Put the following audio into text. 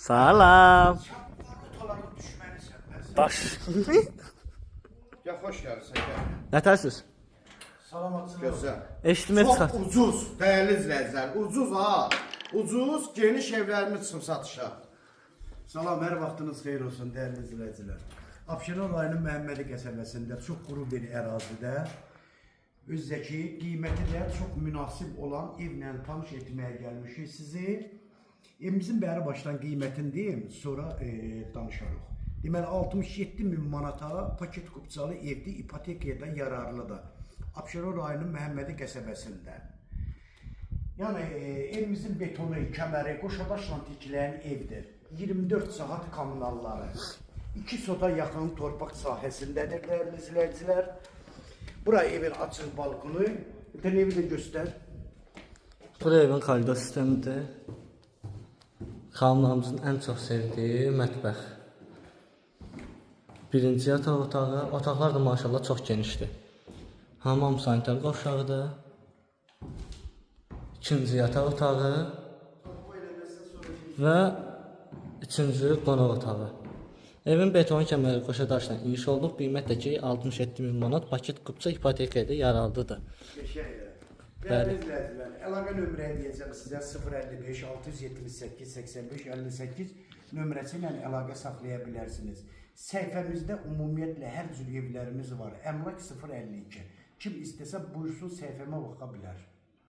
Salam. Ortalarına düşməlisən bəs. Baş. Ya xoş gəlirsən gəl. Nətərsiz? Salamatsın. Gözəl. Eşitmə Çox çıxart. ucuz, dəyərli izləyicilər. Ucuz ha. Ucuz, geniş evlərimiz üçün satışa. Salam, hər vaxtınız xeyir olsun, dəyərli izləyicilər. Abşeron rayonunun Məhəmmədi qəsəbəsində çox quru bir ərazidə özdəki qiyməti də çox münasib olan evlə tanış etməyə gəlmişik sizi. Evimizin bəri başdan qiymətini deyim, sonra danışarıq. Deməli 67.000 manata paket kupçalı evdə ipotekaya da yararlıdır. Abşeron rayonunun Məhəmmədi qəsəbəsində. Yəni evimizin betonu, kəməri, qoşadaşla tikilən evdir. 24 saat kommunalları. 2 sota yaxın torpaq sahəsindədir dəyərli izləyicilər. Bura evin açıq balkonu. Bir tane evi də göstər. Bu evin koridor sistemidir. Xanımlarımızın ən çox sevdiyi mətbəx. Birinci yataq otağı. Otaqlar da maşallah çox genişdir. Hamam sanitar qovşağıdır. İkinci yataq otağı. Və üçüncü qonaq otağı. Evin beton kəməri qoşa daşla inşa olunub. Qiymət də ki 67.000 manat paket kupça ipotekaya da yararlıdır. Dəyərli izləyicilər, əlaqə nömrəyi deyəcəm sizə 055 678 85 58 nömrəsi ilə əlaqə saxlaya bilərsiniz. Səhifəmizdə ümumiyyətlə hər cür evlərimiz var. Əmlak 052. Kim istəsə buyursun səhifəmə baxa bilər.